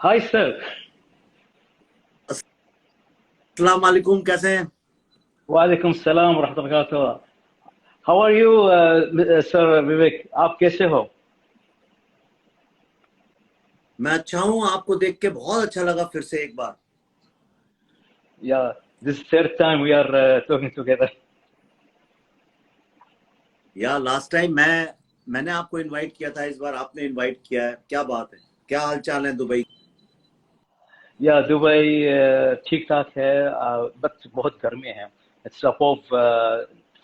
Hi sir. अस्सलाम वालेकुम, कैसे हैं? वालेकुम सलाम व रहमतुल्लाहि। हाउ आर यू सर विवेक, आप कैसे हो? मैं अच्छा हूँ। आपको देख के बहुत अच्छा लगा फिर से एक बार। या this third time we are talking together. या लास्ट टाइम मैंने आपको इनवाइट किया था, इस बार आपने इनवाइट किया है। क्या बात है, क्या हाल चाल है दुबई? या दुबई ठीक ठाक है, बट बहुत गर्मी है। इट्स अबव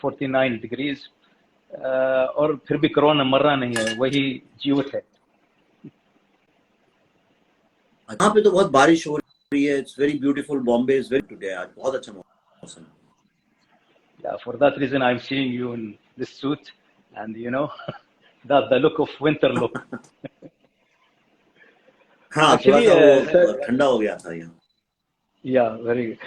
49 डिग्रीज, और फिर भी कोरोना मर रहा नहीं है, वही जीवित है। यहाँ पे तो बहुत बारिश हो रही है। It's very beautiful. Bombay is very today. आज बहुत अच्छा मौसम। Yeah, for that reason I'm seeing you in this suit, and you know that the look of winter look. हाँ, थोड़ा Actually, सा वो sir, ठंडा हो गया था यहाँ। yeah, very good.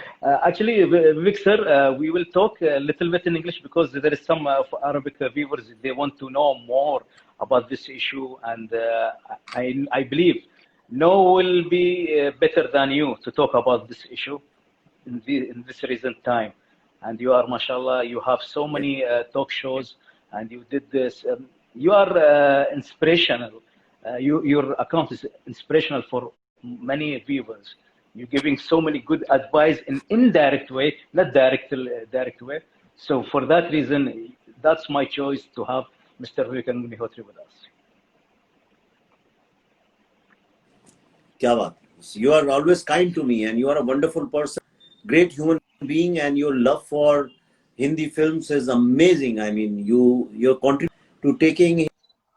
Actually, Vivek sir, we will talk a little bit in English because there is some Arabic viewers, they want to know more about this issue, and I believe no will be better than you to talk about this issue in this recent time. And you are, mashallah, you have so many talk shows, and you did this. You are inspirational. Your account is inspirational for many viewers. You're giving so many good advice in indirect way, not direct way. So for that reason, that's my choice to have Mr. Vivek Agnihotri with us. क्या बात। You are always kind to me, and you are a wonderful person, great human being, and your love for Hindi films is amazing. I mean, your contribution to taking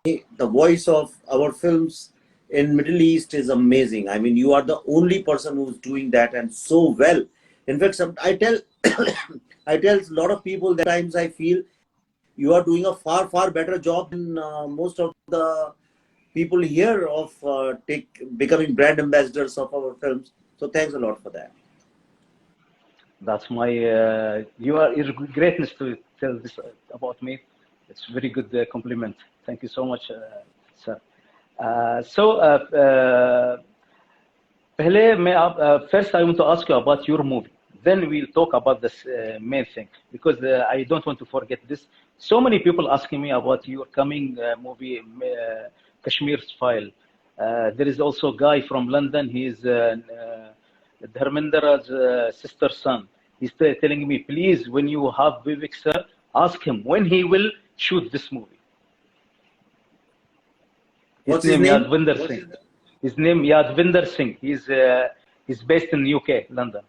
the voice of our films in Middle East is amazing. I mean, you are the only person who's doing that, and so well. In fact, I tell I tell a lot of people that times I feel you are doing a far better job than most of the people here of becoming brand ambassadors of our films. So thanks a lot for that. That's my your greatness to tell this about me. It's very good compliment. Thank you so much, sir. पहले मैं आप first I want to ask you about your movie. Then we'll talk about this main thing, because I don't want to forget this. So many people asking me about your coming movie, Kashmir's File. There is also a guy from London. He is Dharmendra's sister's son. He's telling me, please, when you have Vivek sir, ask him when he will shoot this movie. What's his name? Yadvinder Singh. His name Yadvinder Singh. He's based in UK, London.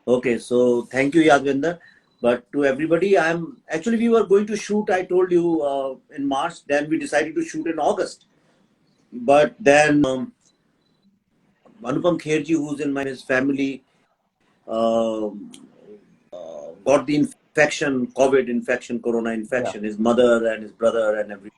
Okay, so thank you, Yadvinder. But to everybody, we were going to shoot, I told you, in March. Then we decided to shoot in August. But then Anupam Kherji, who's in his family, got the infection, COVID infection, corona infection. Yeah. His mother and his brother and everything.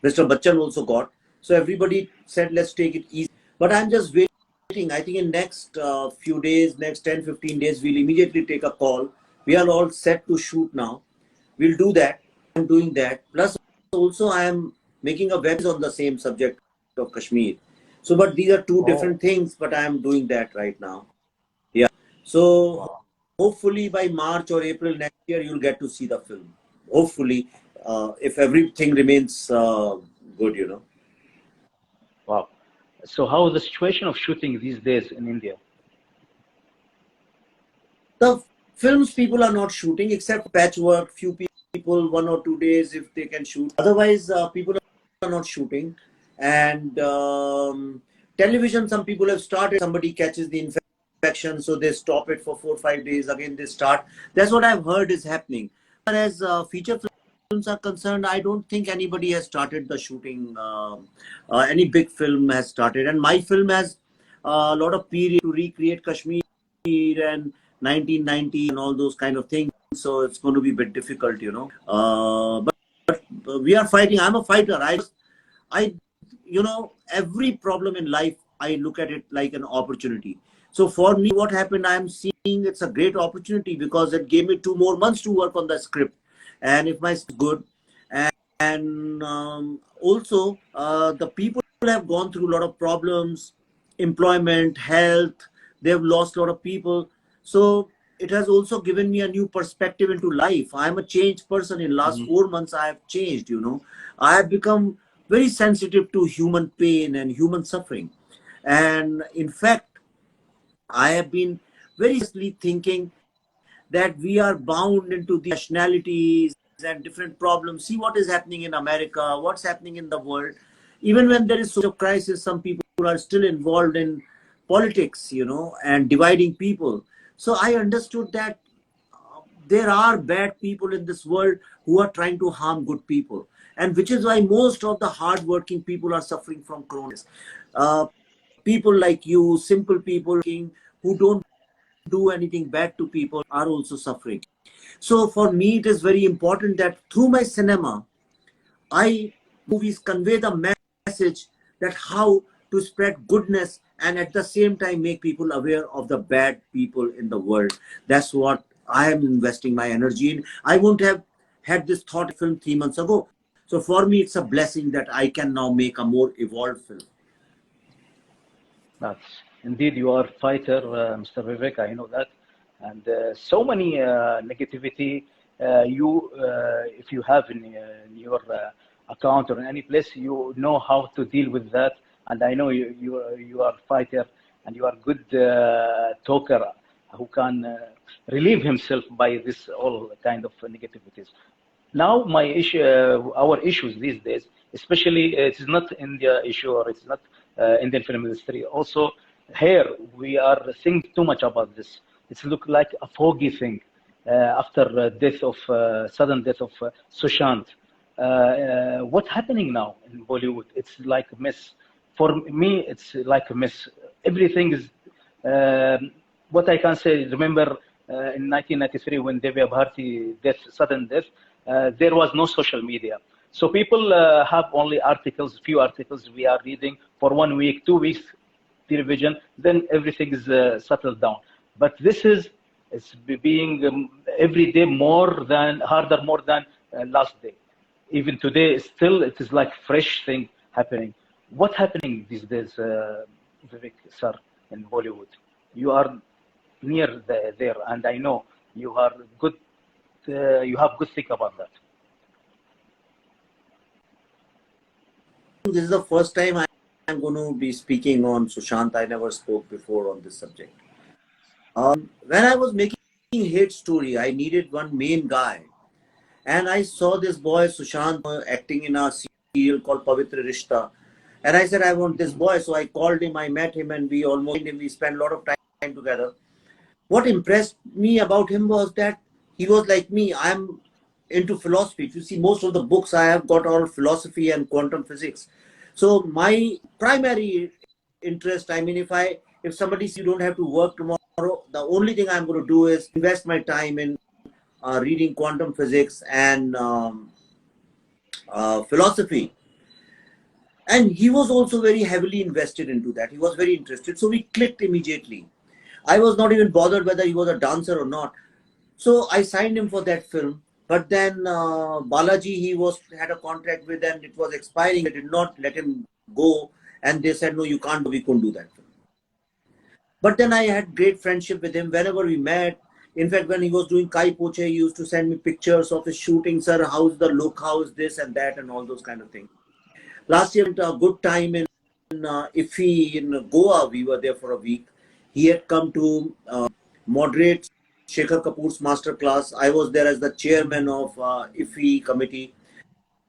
Mr. Bachchan also got. So everybody said, let's take it easy. But I'm just waiting. I think in next few days, next 10-15 days, we'll immediately take a call. We are all set to shoot now. We'll do that. I'm doing that. Plus also I am making a web on the same subject of Kashmir. So, but these are two different things, but I am doing that right now. Yeah. So hopefully by March or April next year, you'll get to see the film. Hopefully, if everything remains good, you know. Wow. So how is the situation of shooting these days in India? The films people are not shooting except patchwork, few people, 1 or 2 days if they can shoot. Otherwise, people are not shooting. And television, some people have started, somebody catches the infection, so they stop it for 4 or 5 days, again they start. That's what I've heard is happening. As feature films are concerned, I don't think anybody has started the shooting. Any big film has started, and my film has a lot of period to recreate Kashmir and 1990 and all those kind of things. So it's going to be a bit difficult, you know. But we are fighting. I'm a fighter. I, you know, every problem in life, I look at it like an opportunity. So for me, what happened, I'm seeing it's a great opportunity because it gave me 2 more months to work on the script. And if my script is good, and also the people have gone through a lot of problems, employment, health. They've lost a lot of people. So it has also given me a new perspective into life. I'm a changed person. In last 4 months, I have changed, you know. I have become very sensitive to human pain and human suffering. And in fact, I have been very seriously thinking that we are bound into the nationalities and different problems. See what is happening in America, what's happening in the world. Even when there is social crisis, some people are still involved in politics, you know, and dividing people. So I understood that there are bad people in this world who are trying to harm good people. And which is why most of the hardworking people are suffering from coronavirus. People like you, simple people who don't do anything bad to people are also suffering. So for me, it is very important that through my cinema, movies convey the message that how to spread goodness and at the same time make people aware of the bad people in the world. That's what I am investing my energy in. I wouldn't have had this thought film 3 months ago. So for me, it's a blessing that I can now make a more evolved film. That's indeed, you are a fighter, Mr. Vivek. I know that, and so many negativity. If you have in your account or in any place, you know how to deal with that. And I know you are a fighter, and you are a good talker who can relieve himself by this all kind of negativities. Now, our issues these days, especially it is not India issue or it's not Indian film industry. Also, here we are thinking too much about this. It's look like a foggy thing after sudden death of Sushant. What's happening now in Bollywood? It's like a mess. For me, it's like a mess. Everything is what I can say. Remember in 1993 when Devi Bharti sudden death, there was no social media. So people have only few articles we are reading for 1 week, 2 weeks, television, then everything is settled down. But it's being every day harder more than last day. Even today, still, it is like fresh thing happening. What's happening these days, Vivek, sir, in Bollywood? You are near there, and I know you are good. You have good think about that. This is the first time I'm going to be speaking on Sushant. I never spoke before on this subject. When I was making Hate Story, I needed one main guy. And I saw this boy, Sushant, acting in a serial called Pavitra Rishta. And I said, I want this boy. So I called him, I met him, and we spent a lot of time together. What impressed me about him was that he was like me. I'm into philosophy. If you see most of the books I have got all philosophy and quantum physics. So my primary interest, I mean, if somebody says you don't have to work tomorrow, the only thing I'm going to do is invest my time in reading quantum physics and philosophy. And he was also very heavily invested into that. He was very interested. So we clicked immediately. I was not even bothered whether he was a dancer or not. So I signed him for that film. But then Balaji, he had a contract with them. It was expiring. They did not let him go. And they said, no, you can't, we couldn't do that film. But then I had great friendship with him whenever we met. In fact, when he was doing Kai Poche, he used to send me pictures of his shooting. Sir, how's the look? How's this and that and all those kind of things. Last year, we had a good time in IFFI in Goa. We were there for a week. He had come to moderate Shekhar Kapoor's masterclass. I was there as the chairman of IFFI committee.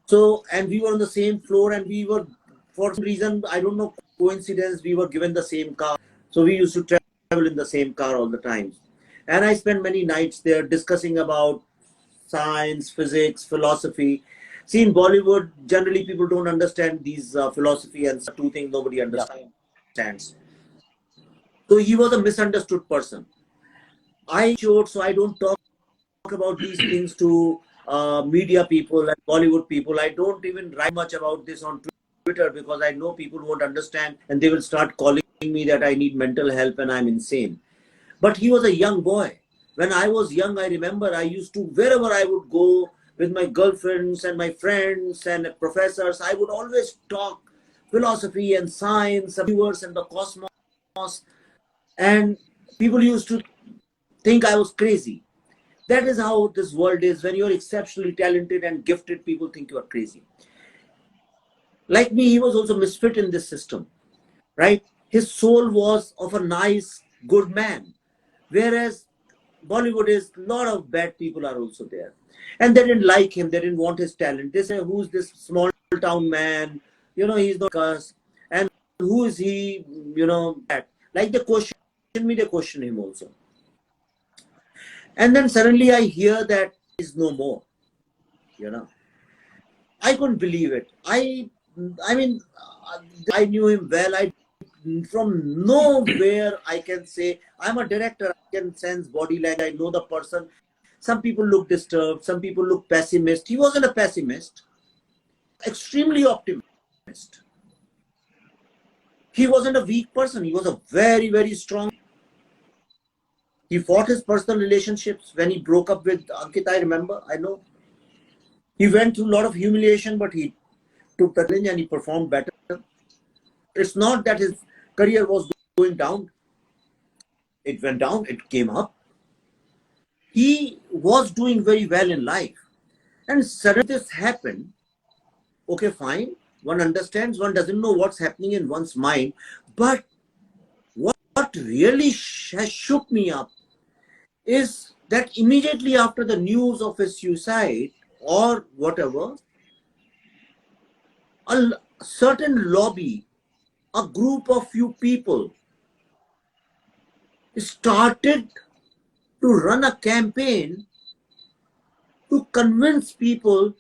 So, and we were on the same floor, and we were, for some reason, I don't know, coincidence, we were given the same car. So we used to travel in the same car all the time. And I spent many nights there discussing about science, physics, philosophy. See, in Bollywood, generally people don't understand these philosophy and two things nobody understands. Yeah. So he was a misunderstood person. So I don't talk about these things to media people and Bollywood people. I don't even write much about this on Twitter because I know people won't understand and they will start calling me that I need mental help and I'm insane. But he was a young boy. When I was young, I remember I used to, wherever I would go with my girlfriends and my friends and professors, I would always talk philosophy and science, the universe and the cosmos, and people used to think I was crazy. That is how this world is. When you're exceptionally talented and gifted, people think you are crazy. Like me, he was also misfit in this system, right? His soul was of a nice, good man. Whereas Bollywood is, a lot of bad people are also there. And they didn't like him. They didn't want his talent. They say, who's this small town man? He's not us. And who is he? That. Like they question me, they question him also. And then suddenly I hear that he's no more. I couldn't believe it. I mean, I knew him well. From nowhere I can say, I'm a director. I can sense body language. I know the person. Some people look disturbed. Some people look pessimist. He wasn't a pessimist. Extremely optimist. He wasn't a weak person. He was a very, very strong. He fought his personal relationships when he broke up with Ankit. I remember. I know. He went through a lot of humiliation, but he took the challenge and he performed better. It's not that his career was going down. It went down. It came up. He was doing very well in life. And suddenly this happened. Okay, fine. One understands. One doesn't know what's happening in one's mind. But what really has shook me up is that immediately after the news of his suicide or whatever, a certain lobby, a group of few people started to run a campaign to convince people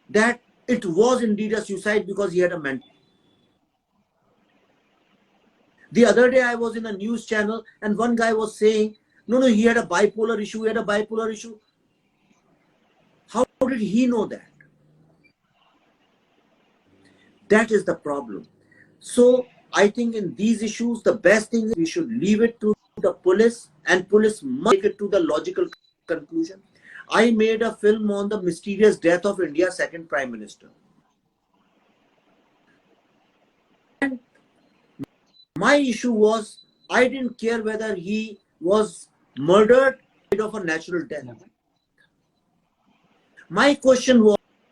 that it was indeed a suicide because he had a mental. The other day I was in a news channel and one guy was saying, no, he had a bipolar issue, How did he know that? That is the problem. So I think in these issues, the best thing is we should leave it to the police, and police must take it to the logical conclusion. I made a film on the mysterious death of India's second Prime Minister. And my issue was, I didn't care whether he was murdered of a natural death. My question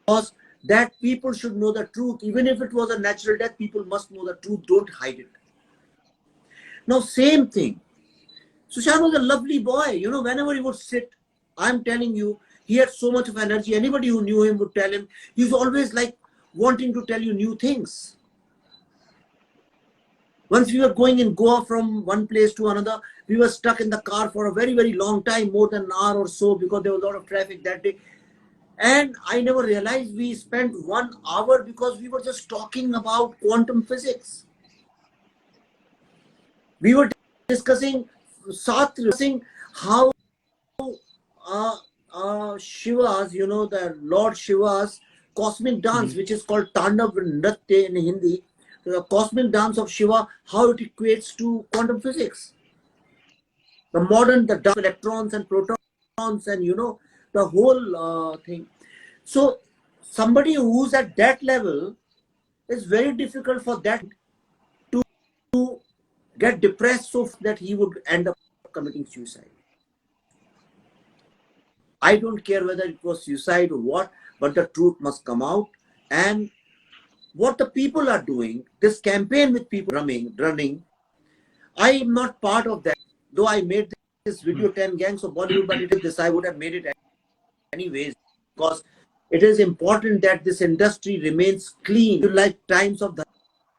was that people should know the truth. Even if it was a natural death, people must know the truth. Don't hide it. Now, same thing. Sushant was a lovely boy. Whenever he would sit, I'm telling you, he had so much of energy. Anybody who knew him would tell him. He's always like wanting to tell you new things. Once we were going in Goa from one place to another, we were stuck in the car for a very, very long time, more than an hour or so, because there was a lot of traffic that day. And I never realized we spent 1 hour because we were just talking about quantum physics. We were discussing how Shiva's, the Lord Shiva's cosmic dance, which is called Tandav Nritya in Hindi, the cosmic dance of Shiva, how it equates to quantum physics. The modern, the dance, electrons and protons and, the whole thing. So somebody who's at that level, it's very difficult for that to get depressed so that he would end up committing suicide. I don't care whether it was suicide or what, but the truth must come out. And what the people are doing, this campaign with people running, I am not part of that. Though I made this video 10 gangs of Bollywood, but it is this, I would have made it anyways, because it is important that this industry remains clean. Like times of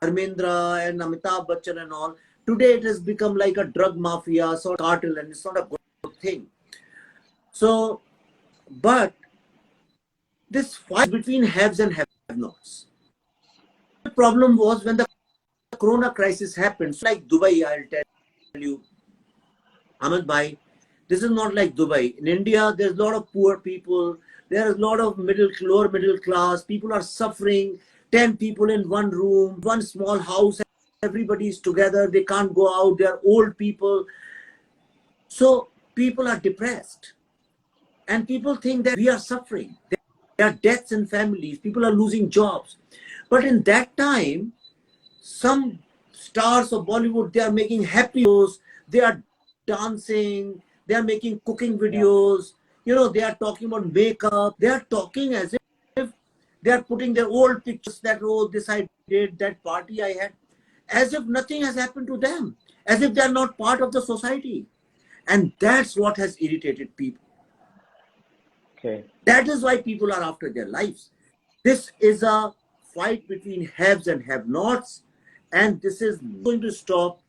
Dharmendra and Amitabh Bachchan and all, today it has become like a drug mafia, sort of cartel, and it's not a good thing. So, but this fight between haves and have-nots. The problem was when the Corona crisis happened, so like Dubai, I'll tell you, Ahmed Bhai, this is not like Dubai. In India, there's a lot of poor people. There is a lot of lower middle class. People are suffering. 10 people in one room, one small house. Everybody is together. They can't go out. They're old people. So people are depressed. And people think that we are suffering. There are deaths in families. People are losing jobs. But in that time, some stars of Bollywood, they are making happy videos, they are dancing, they are making cooking videos, you know, they are talking about makeup, they are talking as if they are putting their old pictures that, oh, this I did, that party I had, as if nothing has happened to them, as if they are not part of the society. And that's what has irritated people. Okay. That is why people are after their lives. This is a fight between haves and have-nots, and this is going to stop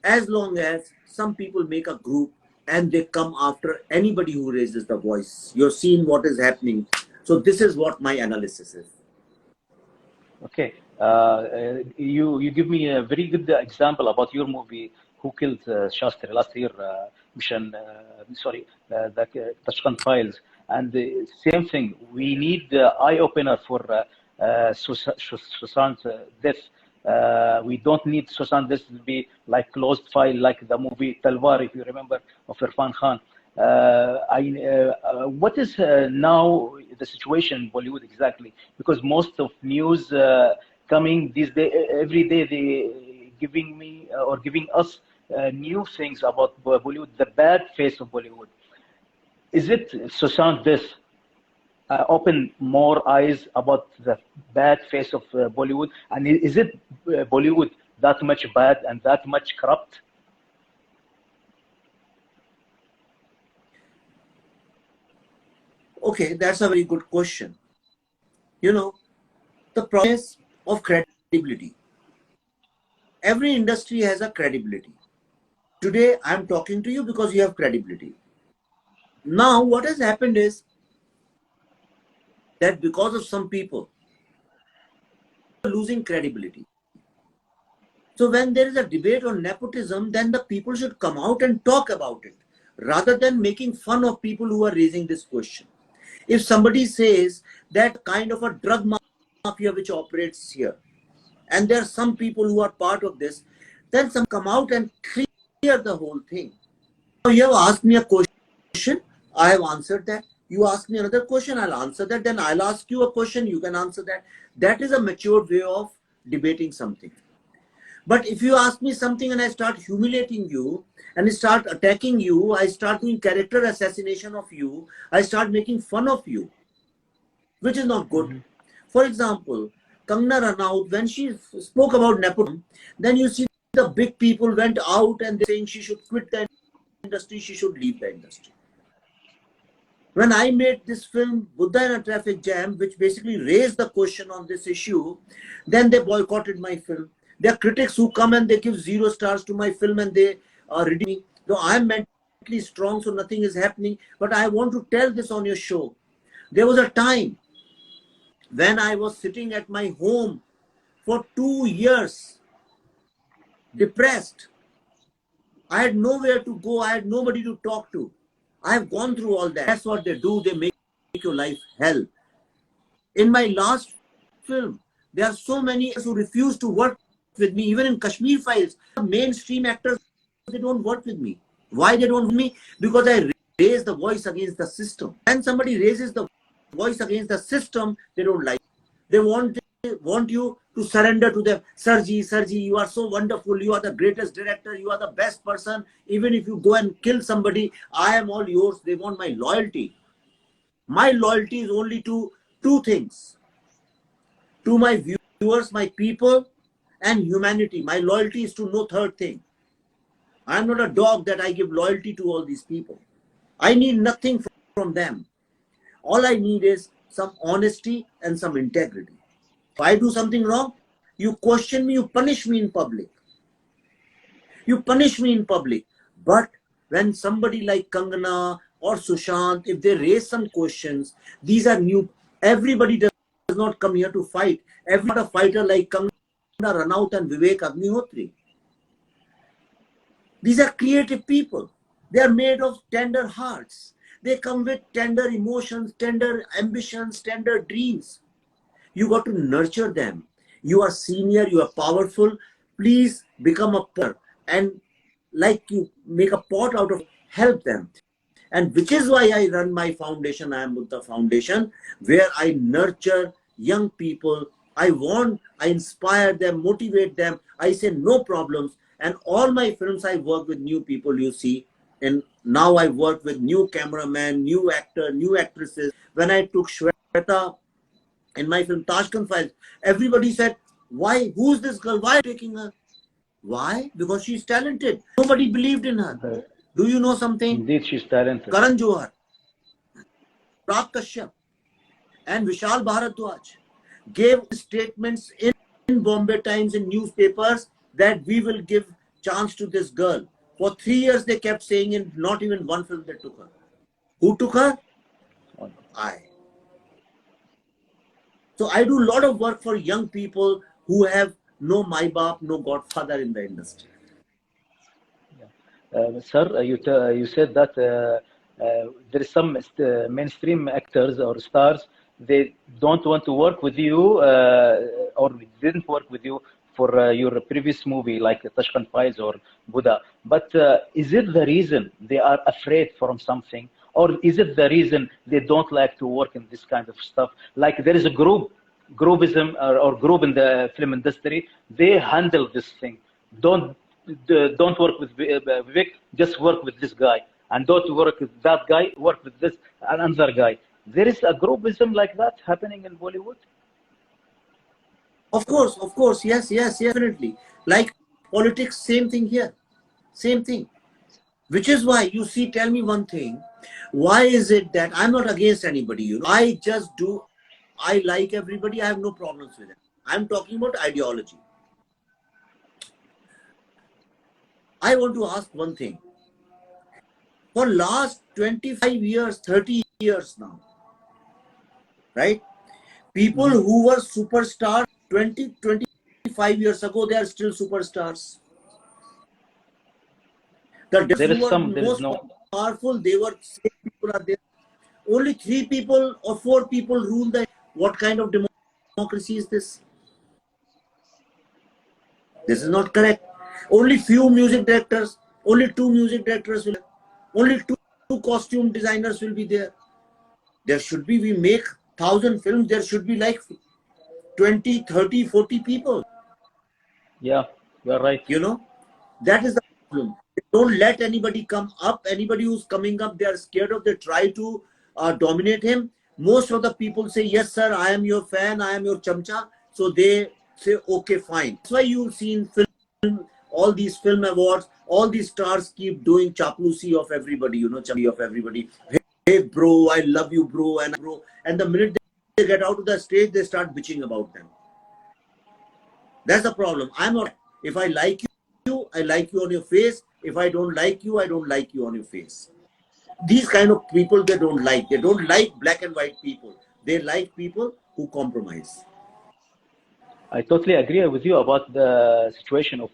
as long as some people make a group and they come after anybody who raises the voice. You're seeing what is happening. So this is what my analysis is. Okay. You give me a very good example about your movie, Who Killed Shastri last year, Mission, the Tashkent Files. And the same thing, we need eye-opener for Sushant death. We don't need Sushant death to be like closed file, like the movie Talwar, if you remember, of Irfan Khan. What is now the situation in Bollywood exactly? Because most of news coming these days, every day they giving me or giving us new things about Bollywood, the bad face of Bollywood. Is it Sushant this open more eyes about the bad face of Bollywood? And is it Bollywood that much bad and that much corrupt? Okay, that's a very good question. You know, the process of credibility. Every industry has a credibility. Today, I'm talking to you because you have credibility. Now, what has happened is that because of some people losing credibility. So when there is a debate on nepotism, then the people should come out and talk about it rather than making fun of people who are raising this question. If somebody says that kind of a drug mafia which operates here, and there are some people who are part of this, then some come out and clear the whole thing. Now you have asked me a question, I have answered that. You ask me another question, I'll answer that. Then I'll ask you a question, you can answer that. That is a mature way of debating something. But if you ask me something and I start humiliating you and I start attacking you, I start doing character assassination of you, I start making fun of you, which is not good. For example, Kangana Ranaut, when she spoke about nepotism, then you see the big people went out and they're saying she should quit the industry, she should leave the industry. When I made this film, Buddha in a Traffic Jam, which basically raised the question on this issue, then they boycotted my film. There are critics who come and they give 0 stars to my film and they redeem me. Though I'm mentally strong, so nothing is happening. But I want to tell this on your show. There was a time when I was sitting at my home for 2 years, depressed. I had nowhere to go. I had nobody to talk to. I have gone through all that. That's what they do. They make your life hell. In my last film, there are so many who refuse to work with me. Even in Kashmir Files, mainstream actors, they don't work with me. Why they don't work with me? Because I raise the voice against the system. When somebody raises the voice against the system, they don't like it. They want you to surrender to them. Sarji, you are so wonderful. You are the greatest director. You are the best person. Even if you go and kill somebody, I am all yours. They want my loyalty. My loyalty is only to 2 things. To my viewers, my people, and humanity. My loyalty is to no third thing. I am not a dog that I give loyalty to all these people. I need nothing from them. All I need is some honesty and some integrity. If I do something wrong, you question me, you punish me in public. You punish me in public. But when somebody like Kangana or Sushant, if they raise some questions, these are new. Everybody does not come here to fight. Every fighter like Kangana Ranaut and Vivek Agnihotri. These are creative people. They are made of tender hearts. They come with tender emotions, tender ambitions, tender dreams. You got to nurture them. You are senior, you are powerful. Please become a pot and like you make a pot out of, help them. And which is why I run my foundation, I Am Buddha Foundation, where I nurture young people I inspire them, motivate them. I say no problems. And all my films, I work with new people, you see. And now I work with new cameraman, new actor, new actresses. When I took Shweta in my film Tashkent Files, everybody said, why? Who's this girl? Why are you taking her? Why? Because she's talented. Nobody believed in her. Do you know something? Indeed, she's talented. Karan Johar, Prak Kashyap, and Vishal Bharadwaj gave statements in Bombay Times, in newspapers, that we will give chance to this girl. For 3 years they kept saying, in not even one film they took her. Who took her? I. So I do a lot of work for young people who have no my baap, no godfather in the industry. Sir, you said that there is some mainstream actors or stars, they don't want to work with you or didn't work with you for your previous movie like Tashkent Files or Buddha. But is it the reason they are afraid from something, or is it the reason they don't like to work in this kind of stuff? Like there is a groupism or group in the film industry, they handle this thing. Don't work with Vivek, just work with this guy. And don't work with that guy, work with this another guy. There is a groupism like that happening in Bollywood? Of course, yes, definitely. Like politics, same thing here. Same thing. Which is why, you see, tell me one thing. Why is it that I'm not against anybody? You know, I like everybody. I have no problems with it. I'm talking about ideology. I want to ask one thing. For last 25 years, 30 years now, right? People who were superstars 25 years ago, they are still superstars. There is some, there is most powerful, they were, same people are there. Only 3 people or 4 people rule the. What kind of democracy is this? This is not correct. Only few music directors, only 2 music directors will, only 2 costume designers will be there. There should be, we make 1,000 films, there should be like 20, 30, 40 people. Yeah, you're right. You know, that is the problem. Don't let anybody come up. Anybody who's coming up, they are scared of, they try to dominate him. Most of the people say, yes, sir, I am your fan, I am your chamcha. So they say, okay, fine. That's why you've seen film, all these film awards, all these stars keep doing chapusi of everybody, you know, chapusi of everybody. Hey, bro, I love you, bro, and bro. And the minute they get out of the stage, they start bitching about them. That's the problem. I'm not, if I like you, I like you on your face. If I don't like you, I don't like you on your face. These kind of people, they don't like. They don't like black and white people. They like people who compromise. I totally agree with you about the situation of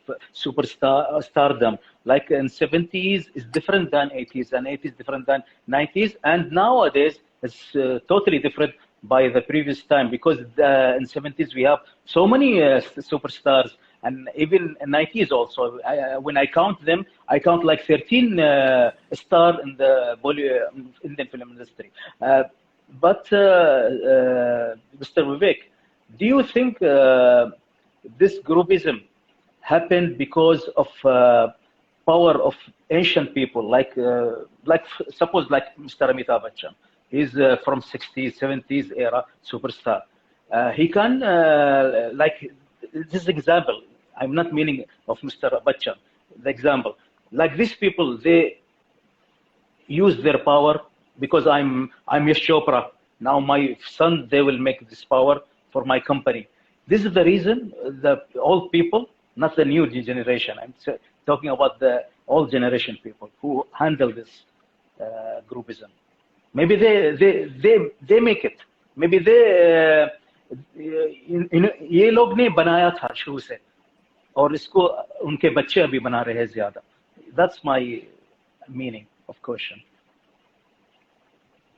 stardom. Like in 70s is different than 80s, and 80s different than 90s, and nowadays it's totally different by the previous time, because in 70s we have so many superstars, and even in 90s also. When I count them, I count like 13 stars in the Indian film industry. But Mr. Vivek, do you think this groupism happened because of power of ancient people, like suppose like Mr. Amitabh Bachchan? He's from 60s, 70s era superstar. He can like this example. I'm not meaning of Mr. Bachchan. The example, like these people, they use their power because I'm Yash Chopra. Now my son, they will make this power for my company. This is the reason the old people, not the new generation. I'm talking about the old generation people who handle this groupism. Maybe they make it. Maybe they ये लोग ने बनाया था शुरू से, और इसको उनके बच्चे अभी बना रहे हैं ज़्यादा. That's my meaning of question.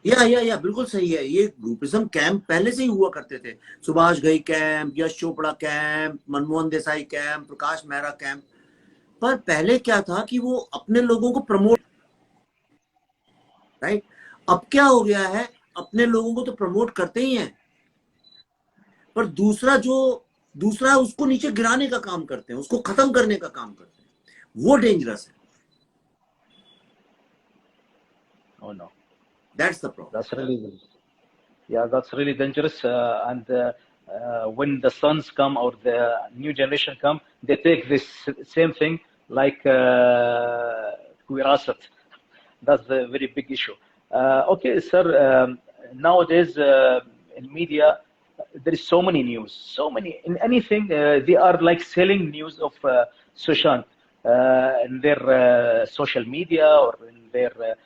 या बिल्कुल सही है. ये ग्रुपिज्म कैंप पहले से ही हुआ करते थे. Subhash Ghai camp, Yash Chopra camp, Manmohan Desai camp, Prakash Mehra camp. पर पहले क्या था कि वो अपने लोगों को प्रमोट, राइट. अब क्या हो गया है, अपने लोगों को तो प्रमोट करते ही हैं, पर दूसरा उसको नीचे गिराने का काम करते हैं, उसको खत्म करने का काम करते हैं, वो डेंजरस है. Oh no, That's the problem. that's really, yeah, that's really dangerous. When the sons come or the new generation come, they take this same thing like wirasat. That's the very big issue. Okay, sir. Nowadays, in media, there is so many news, so many in anything. They are like selling news of Sushant in their social media or in their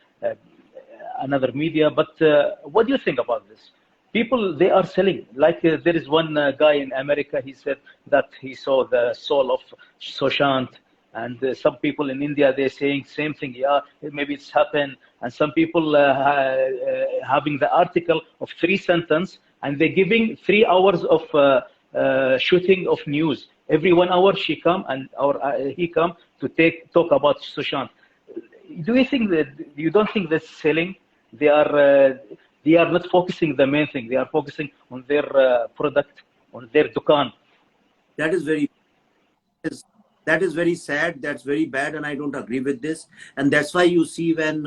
another media. But what do you think about this? People, they are selling. Like there is one guy in America, he said that he saw the soul of Sushant. And some people in India, they're saying same thing. Yeah, maybe it's happened. And some people having the article of 3 sentences, and they're giving 3 hours of shooting of news. Every 1 hour she come and or he come to talk about Sushant. Do you think that you don't think that's selling? They are not focusing the main thing. They are focusing on their product, on their dukan. That is very sad. That's very bad, and I don't agree with this. And that's why you see when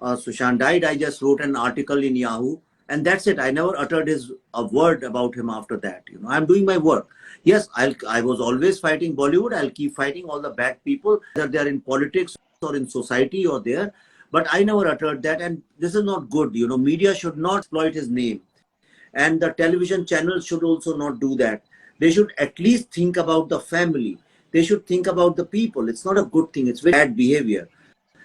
Sushant died, I just wrote an article in Yahoo, and that's it. I never uttered a word about him after that. You know, I'm doing my work. Yes, I was always fighting Bollywood. I'll keep fighting all the bad people, whether they're in politics or in society or there. But I never uttered that, and this is not good. You know, media should not exploit his name, and the television channels should also not do that. They should at least think about the family. They should think about the people. It's not a good thing. It's very bad behavior.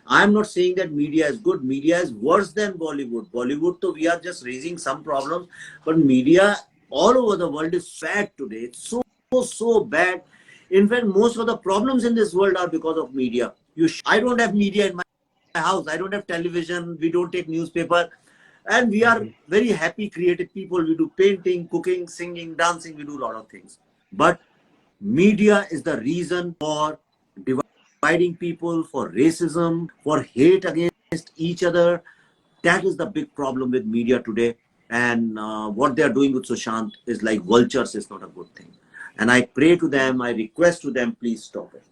I'm not saying that media is good. Media is worse than Bollywood. Bollywood, so we are just raising some problems, but media all over the world is bad today. It's so bad. In fact, most of the problems in this world are because of media. I don't have media in my house. I don't have television. We don't take newspaper. And we are very happy, creative people. We do painting, cooking, singing, dancing. We do a lot of things. But media is the reason for dividing people, for racism, for hate against each other. That is the big problem with media today. And what they are doing with Sushant is like vultures. Is not a good thing. And I pray to them, I request to them, please stop it.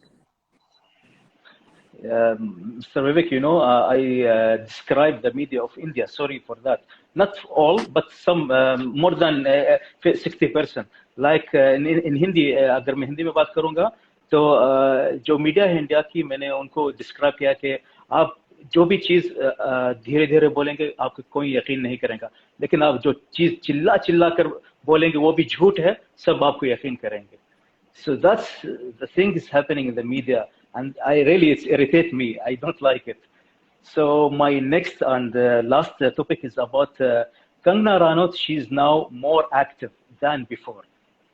Mr. Vivek, you know, I described the media of India. Sorry for that. Not all, but some more than 60%. Like in Hindi, अगर मैं हिंदी में बात करूँगा, तो जो media है India की, मैंने उनको डिस्क्राइब किया कि आप जो भी चीज़ धीरे-धीरे बोलेंगे, आपको कोई यकीन नहीं करेगा. लेकिन आप जो चीज़ चिल्ला कर बोलेंगे, वो भी झूठ है, सब आपको यकीन करेंगे. So that's the thing is happening in the media. And it's irritate me. I don't like it. So my next and last topic is about Kangana Ranaut. She's now more active than before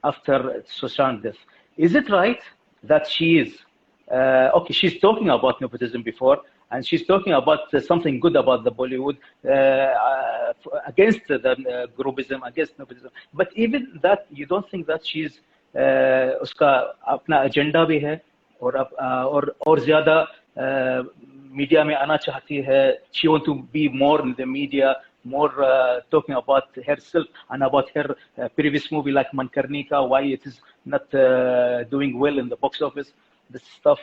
after Sushant death. Is it right that she is, okay, she's talking about nepotism before, and she's talking about something good about the Bollywood, against the groupism, against nepotism. But even that, you don't think that she's, उसका अपना agenda भी है, और ज़्यादा media में आना चाहती है. She want to be more in the media, more talking about herself and about her previous movie like Mankarnika, why it is not doing well in the box office, this stuff.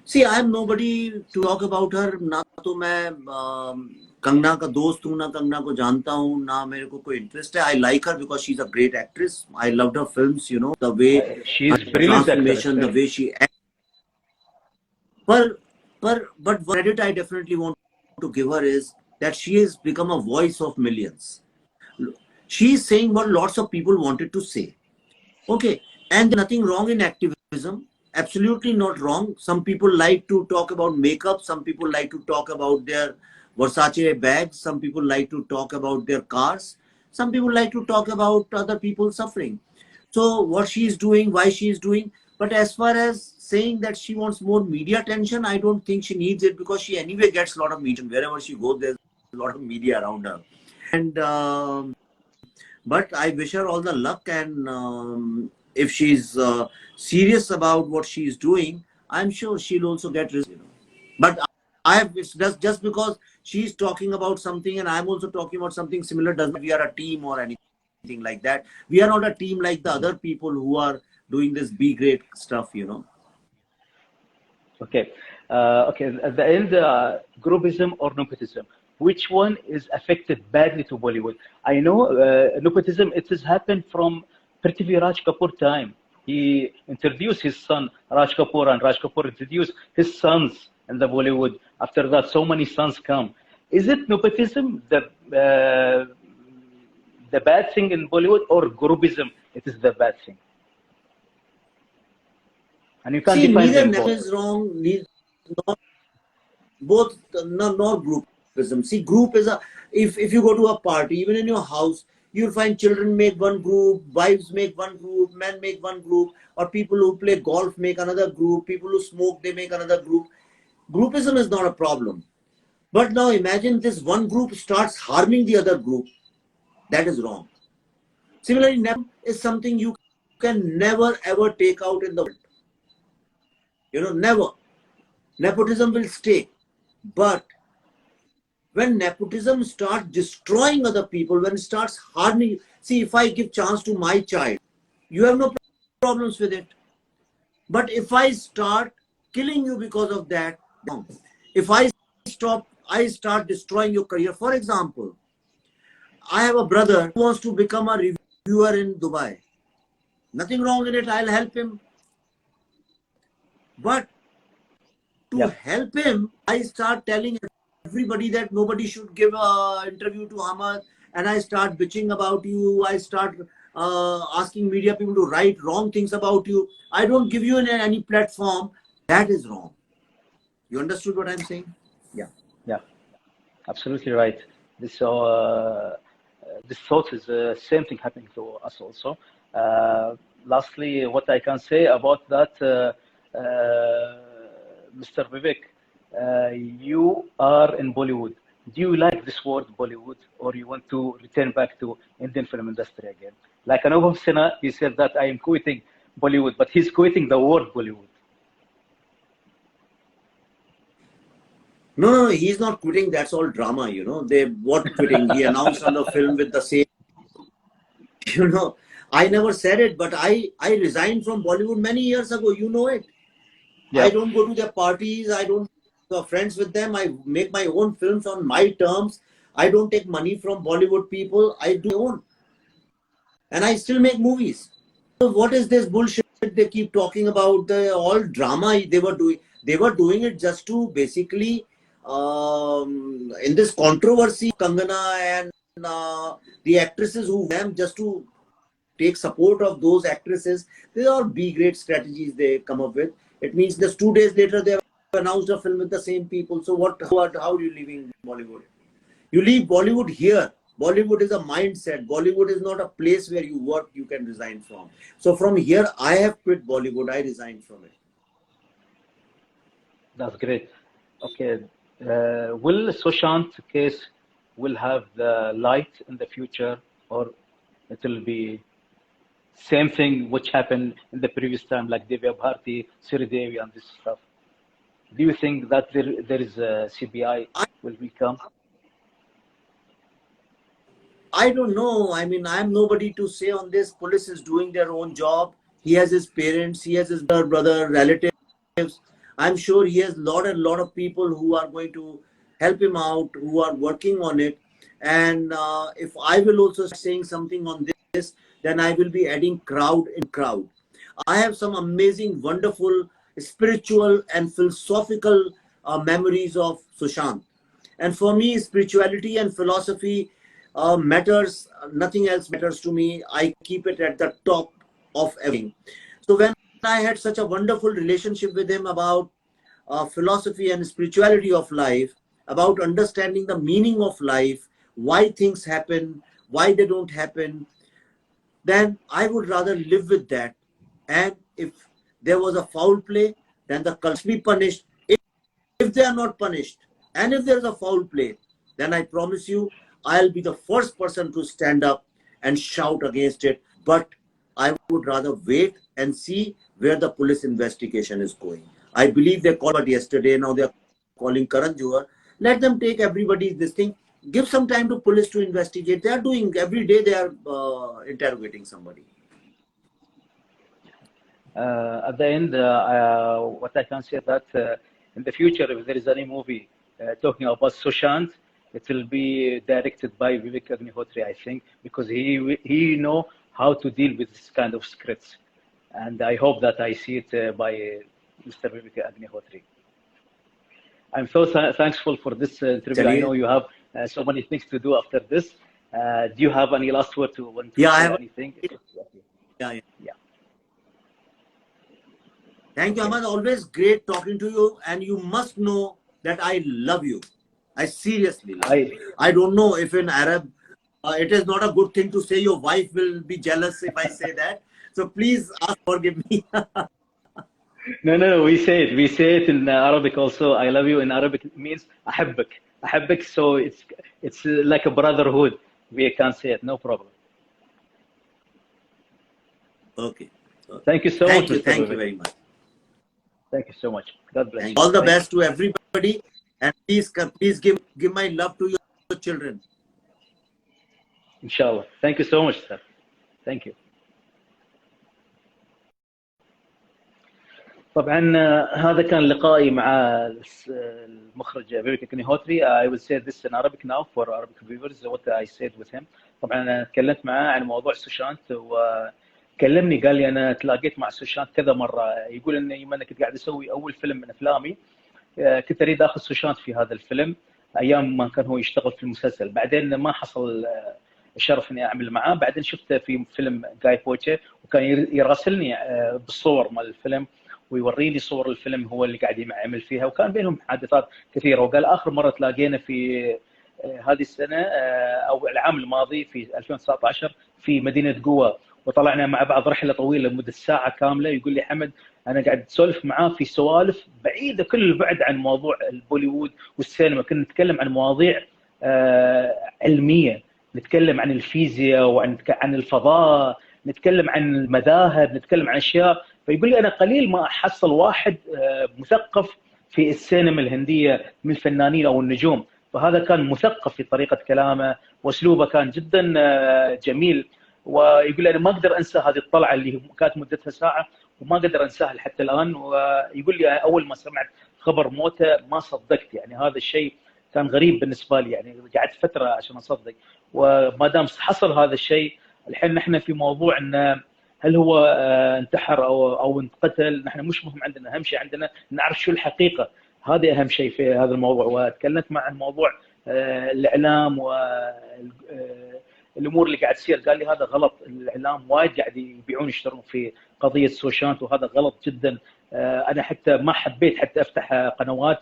See, I am nobody to talk about her. ना तो मैं कंगना का दोस्त हूँ, ना कंगना को जानता हूँ, ना मेरे को कोई इंटरेस्ट है. I like her because she's a great actress. I loved her films, you know, the way she's her brilliant transformation, actress, the way she acts. But what credit I definitely want to give her is that she has become a voice of millions. She is saying what lots of people wanted to say. Okay, and there's nothing wrong in activism. Absolutely not wrong. Some people like to talk about makeup. Some people like to talk about their Versace bags. Some people like to talk about their cars. Some people like to talk about other people suffering. So what she is doing, why she is doing. But as far as saying that she wants more media attention, I don't think she needs it, because she anyway gets a lot of media. Wherever she goes, there's a lot of media around her. And but I wish her all the luck, and if she's serious about what she's doing, I'm sure she'll also get results. You know. But it's just because she's talking about something and I'm also talking about something similar doesn't mean we are a team or anything like that. We are not a team like the other people who are doing this B grade stuff, you know. Okay. Okay. At the end, groupism or nepotism, which one is affected badly to Bollywood? I know nepotism, it has happened from Prithvi Raj Kapoor time. He introduced his son Raj Kapoor, and Raj Kapoor introduced his sons in the Bollywood. After that, so many sons come. Is it nepotism the bad thing in Bollywood, or groupism it is the bad thing? And you can't define neither them nepo both. is wrong, both, nor groupism. See, group is if you go to a party, even in your house, you'll find children make one group, wives make one group, men make one group, or people who play golf make another group, people who smoke, they make another group. Groupism is not a problem. But now imagine this one group starts harming the other group. That is wrong. Similarly, nepotism is something you can never ever take out in the world. You know, never. Nepotism will stay. But when nepotism starts destroying other people, when it starts harming, see, if I give chance to my child, you have no problems with it. But if I start killing you because of that, if I start destroying your career. For example, I have a brother who wants to become a reviewer in Dubai. Nothing wrong in it, I'll help him. But to help him, I start telling everybody that nobody should give an interview to Ahmad, and I start bitching about you. I start asking media people to write wrong things about you. I don't give you any platform. That is wrong. You understood what I'm saying? Yeah. Yeah, absolutely right. This this thought is the same thing happening to us also. Lastly, what I can say about that, Mr. Vivek, you are in Bollywood. Do you like this word Bollywood, or you want to return back to Indian film industry again? Like Anubhav Sinha, he said that I am quitting Bollywood, but he's quitting the word Bollywood. No, he's not quitting. That's all drama, you know. What quitting? He announced on the film with the same, you know. I never said it, but I resigned from Bollywood many years ago. You know it. Yeah. I don't go to their parties. I don't friends with them. I make my own films on my terms. I don't take money from Bollywood people. I do my own. And I still make movies. So what is this bullshit they keep talking about? All drama they were doing. They were doing it just to basically, in this controversy, Kangana and the actresses who them just to take support of those actresses. These are all B-grade strategies they come up with. It means just 2 days later they have announced a film with the same people. So how are you leaving Bollywood? You leave Bollywood here. Bollywood is a mindset. Bollywood is not a place where you work, you can resign from. So from here, I have quit Bollywood. I resigned from it. That's great. Okay. Will Sushant case will have the light in the future, or it will be same thing which happened in the previous time, like Divya Bharti, Sridevi, and this stuff? Do you think that there is a CBI will become? I don't know. I mean, I'm nobody to say on this. Police is doing their own job. He has his parents. He has his brother, relatives. I'm sure he has a lot of people who are going to help him out, who are working on it. And if I will also saying something on this, then I will be adding crowd in crowd. I have some amazing, wonderful, spiritual and philosophical memories of Sushant. And for me, spirituality and philosophy matters. Nothing else matters to me. I keep it at the top of everything. So when I had such a wonderful relationship with him about philosophy and spirituality of life, about understanding the meaning of life, why things happen, why they don't happen, then I would rather live with that. And if there was a foul play, then the culprits be punished. If they are not punished, and if there is a foul play, then I promise you, I'll be the first person to stand up and shout against it. But I would rather wait and see where the police investigation is going. I believe they called yesterday. Now they're calling Karan Johar. Let them take everybody's this thing. Give some time to police to investigate. They are doing every day. They are interrogating somebody. At the end, what I can say that in the future, if there is any movie talking about Sushant, it will be directed by Vivek Agnihotri, I think, because he know how to deal with this kind of scripts, and I hope that I see it by Mr. Vivek Agnihotri. I'm so thankful for this interview. I know you have so many things to do after this. Do you have any last word to I have anything? Yeah. Thank you, Ahmad. Always great talking to you. And you must know that I love you. I seriously love you. I don't know if in Arab, it is not a good thing to say. Your wife will be jealous if I say that. So please forgive me. No. We say it in Arabic also. I love you in Arabic. It means أحبك. So it's like a brotherhood. We can say it. No problem. Okay. Thank you so much. Thank you very much. Thank you so much. God bless you. All the best to everybody, and please give my love to your children. Inshallah. Thank you so much, sir. Thank you. طبعا هذا كان لقائي مع المخرج فيفيك أغنيهوتري. I will say this in Arabic now for Arabic viewers what I said with him. طبعا أنا تكلمت معاه عن موضوع سوشانت، وكلمني قال لي أنا تلاقيت مع سوشانت كذا مرة. يقول إني يوم أنا كنت قاعد أسوي أول فيلم من أفلامي كنت أريد أخذ سوشانت في هذا الفيلم أيام ما كان هو يشتغل في المسلسل. بعدين ما حصل الشرف إني أعمل معاه. بعدين شفته في فيلم جاي بوتشي وكان يراسلني بالصور مال الفيلم ويوريني صور الفيلم هو اللي قاعد يعمل فيها، وكان بينهم محادثات كثيره. وقال اخر مره تلاقينا في هذه السنه او العام الماضي في 2019 في مدينه قوة، وطلعنا مع بعض رحله طويله لمده ساعه كامله. يقول لي حمد انا قاعد اسولف معاه في سوالف بعيده كل البعد عن موضوع البوليوود والسينما. كنا نتكلم عن مواضيع علميه، نتكلم عن الفيزياء وعن الفضاء، نتكلم عن المذاهب، نتكلم عن اشياء. فيقول لي انا قليل ما احصل واحد مثقف في السينما الهنديه من الفنانين او النجوم. فهذا كان مثقف في طريقه كلامه واسلوبه كان جدا جميل. ويقول لي انا ما اقدر انسى هذه الطلعه اللي كانت مدتها ساعه وما اقدر انساها حتى الان. ويقول لي اول ما سمعت خبر موته ما صدقت، يعني هذا الشيء كان غريب بالنسبه لي، يعني قعدت فتره عشان اصدق. وما دام حصل هذا الشيء الحين نحن في موضوع ان هل هو انتحر او انقتل، نحن مش مهم عندنا، اهم شيء عندنا نعرف شو الحقيقه. هذا اهم شيء في هذا الموضوع. وتكلمت مع الموضوع الاعلام والامور اللي قاعد تصير. قال لي هذا غلط، الاعلام وايد قاعد يبيعون يشترون في قضيه سوشانت وهذا غلط جدا. انا حتى ما حبيت حتى افتح قنوات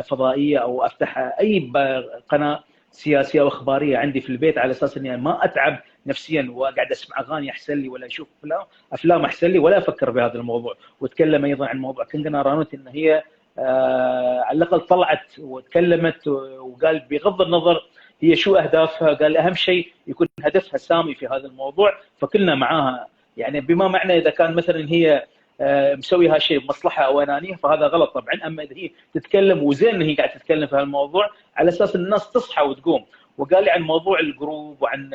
فضائيه او افتح اي قناه سياسيه او اخباريه عندي في البيت على اساس اني ما اتعب نفسيا وقاعد اسمع اغاني احسن لي ولا اشوف افلام احسن لي ولا افكر بهذا الموضوع. وتكلم ايضا عن موضوع كنغنا رانوت ان هي على الاقل طلعت وتكلمت وقال بغض النظر هي شو اهدافها، قال اهم شيء يكون هدفها سامي في هذا الموضوع فكلنا معاها. يعني بما معنى اذا كان مثلا هي مسوي هالشيء بمصلحه او انانيه فهذا غلط طبعا. اما اذا هي تتكلم وزين ان هي قاعده تتكلم في هالموضوع على اساس الناس تصحى وتقوم. وقال لي عن موضوع الجروب وعن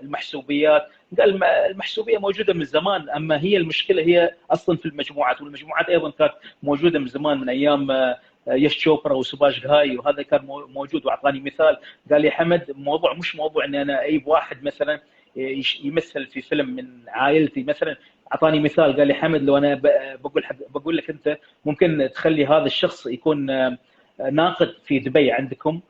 المحسوبيات. قال المحسوبيه موجوده من زمان، اما هي المشكله هي اصلا في المجموعات، والمجموعات ايضا كانت موجوده من زمان من ايام يش تشوبرا وسباش غاي وهذا كان موجود. واعطاني مثال قال لي حمد الموضوع مش موضوع اني انا اجيب واحد مثلا يمثل في فيلم من عائلتي مثلا. اعطاني مثال قال لي حمد لو انا بقول لك انت ممكن تخلي هذا الشخص يكون ناقد في دبي عندكم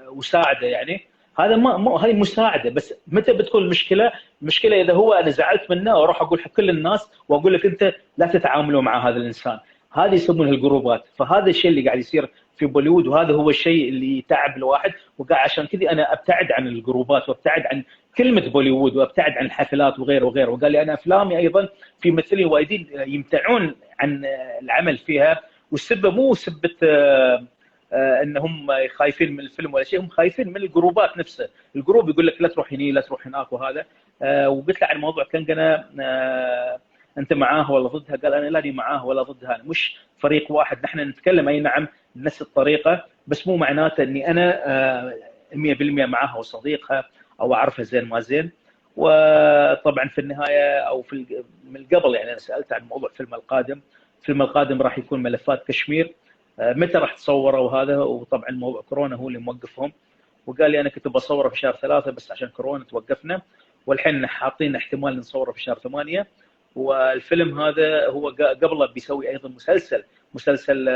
وساعده، يعني هذا ما هذه مساعده. بس متى بتكون المشكله؟ المشكله اذا هو انا زعلت منه واروح اقول حق كل الناس واقول لك انت لا تتعاملوا مع هذا الانسان. هذه يسمونها الجروبات. فهذا الشيء اللي قاعد يصير في بوليوود وهذا هو الشيء اللي يتعب الواحد. وقاعد عشان كذا انا ابتعد عن الجروبات وابتعد عن كلمه بوليوود وابتعد عن الحفلات وغيره وغيره. وقال لي انا افلامي ايضا في ممثلين وايدين يمتعون عن العمل فيها، والسبب مو سبه انهم خايفين من الفيلم ولا شيء، هم خايفين من الجروبات نفسها. الجروب يقول لك لا تروح هني لا تروح هناك وهذا. وقلت له عن موضوع كنغنا انت معاه ولا ضدها؟ قال انا لاني معاه ولا ضدها، مش فريق واحد، نحن نتكلم اي نعم بنفس الطريقه، بس مو معناته اني انا 100% معاها وصديقها او اعرفها زين ما زين. وطبعا في النهايه او من قبل يعني انا سالت عن موضوع الفيلم القادم. الفيلم القادم راح يكون ملفات كشمير، متى راح تصوره وهذا، وطبعا موضوع كورونا هو اللي موقفهم. وقال لي انا كنت بصوره في شهر 3 بس عشان كورونا توقفنا، والحين حاطين احتمال نصوره في شهر 8. والفيلم هذا هو قبله بيسوي ايضا مسلسل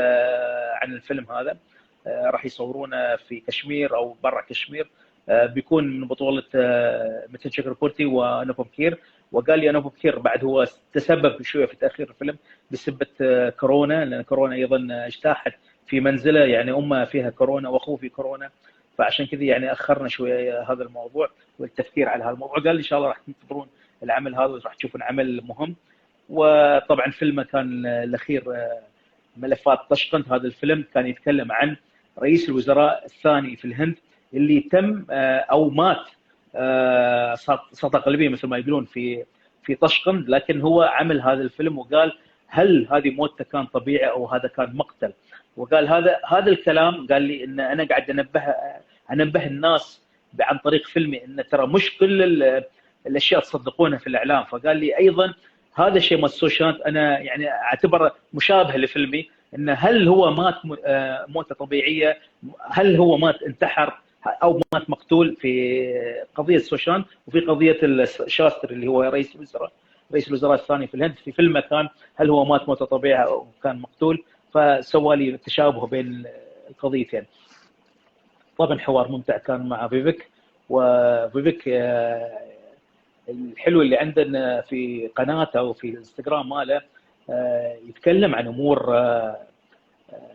عن الفيلم هذا، راح يصورونه في كشمير او برا كشمير، بيكون من بطوله متن شكربورتي ونوبو بكير. وقال لي نوبو بكير بعد هو تسبب شويه في تاخير الفيلم بسبه كورونا، لان كورونا ايضا اجتاحت في منزله، يعني امه فيها كورونا واخوه في كورونا، فعشان كذا يعني اخرنا شويه هذا الموضوع والتفكير على هذا الموضوع. قال لي ان شاء الله راح تنتظرون العمل هذا وراح تشوفون عمل مهم. وطبعا فيلمه كان الاخير ملفات طشقنت. هذا الفيلم كان يتكلم عن رئيس الوزراء الثاني في الهند اللي تم او مات سقطه قلبيه مثل ما يقولون في طشقند، لكن هو عمل هذا الفيلم وقال هل هذه موته كان طبيعي او هذا كان مقتل. وقال هذا الكلام، قال لي ان انا قاعد انبه الناس عن طريق فيلمي ان ترى مش كل الاشياء تصدقونها في الاعلام. فقال لي ايضا هذا الشيء مال سوشانت انا يعني اعتبره مشابه لفيلمي، انه هل هو مات موته طبيعيه، هل هو مات انتحر او مات مقتول في قضيه سوشانت وفي قضيه الشاستر اللي هو رئيس الوزراء الثاني في الهند. في فيلمه كان هل هو مات موته طبيعيه او كان مقتول، فسوى لي تشابه بين القضيتين. طبعا حوار ممتع كان مع فيفيك. وفيفيك الحلو اللي عندنا في قناته وفي الانستغرام ماله يتكلم عن امور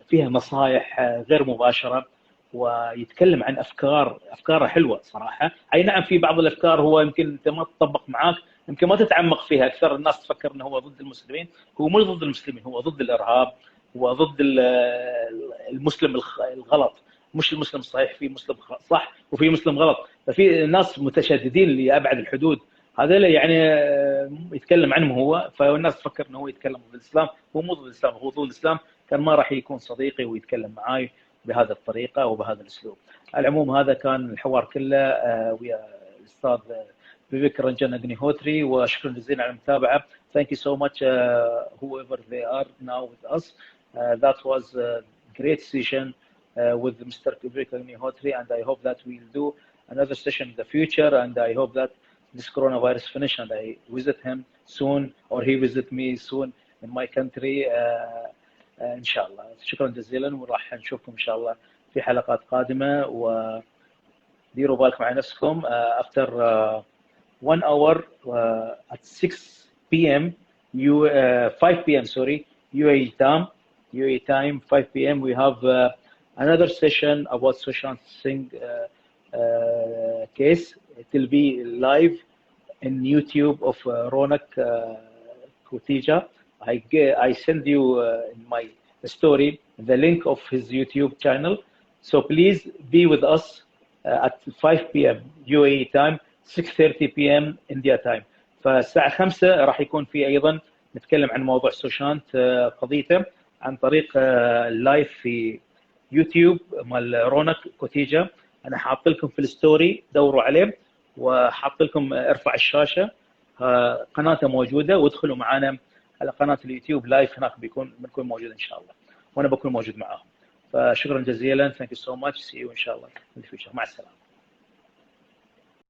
فيها نصائح غير مباشره، ويتكلم عن افكاره حلوه صراحه. اي نعم في بعض الافكار هو يمكن انت ما تطبق معاك، يمكن ما تتعمق فيها. اكثر الناس تفكر انه هو ضد المسلمين، هو مو ضد المسلمين، هو ضد الارهاب، هو ضد المسلم الغلط، مش المسلم الصحيح، في مسلم صح وفي مسلم غلط. ففي ناس متشددين لابعد الحدود، هذول يعني يتكلم عنهم هو، فالناس تفكر انه هو يتكلم ضد الاسلام. هو مو ضد الاسلام، هو ضد الاسلام، كان ما راح يكون صديقي ويتكلم معاي بهذه الطريقه وبهذا الاسلوب. على العموم هذا كان الحوار كله ويا الاستاذ فيفيك رنجن أغنيهوتري، وشكرا جزيلا على المتابعه. Thank you so much whoever they are now with us. That was a great session with Mr. Vivek Agnihotri, and I hope that we'll do another session in the future, and I hope that this coronavirus finish and I visit him soon or he visit me soon in my country ان شاء الله. شكرا جزيلا، وراح نشوفكم ان شاء الله في حلقات قادمه. وديروا بالكم على نفسكم. after 1 hour at 6 p.m. 5 p.m. sorry, UAE time 5 p.m. we have another session about Sushant Singh case. It will be live in YouTube of Ronak Kutija. I send you in my story the link of his YouTube channel. So please be with us at 5 p.m. UAE time, 6:30 p.m. India time. فالساعة 5 راح يكون في أيضا نتكلم عن موضوع سوشانت قضيته عن طريق اللايف في يوتيوب مال رونق كوتيجا. أنا حاط لكم في الستوري، دوروا عليه، وحاط لكم ارفع الشاشة قناته موجودة، وادخلوا معنا على قناة اليوتيوب لايف، هناك بنكون موجود إن شاء الله، وأنا بكون موجود معاهم. فشكرا جزيلا. Thank you so much. See you إن شاء الله in the future. مع السلامة.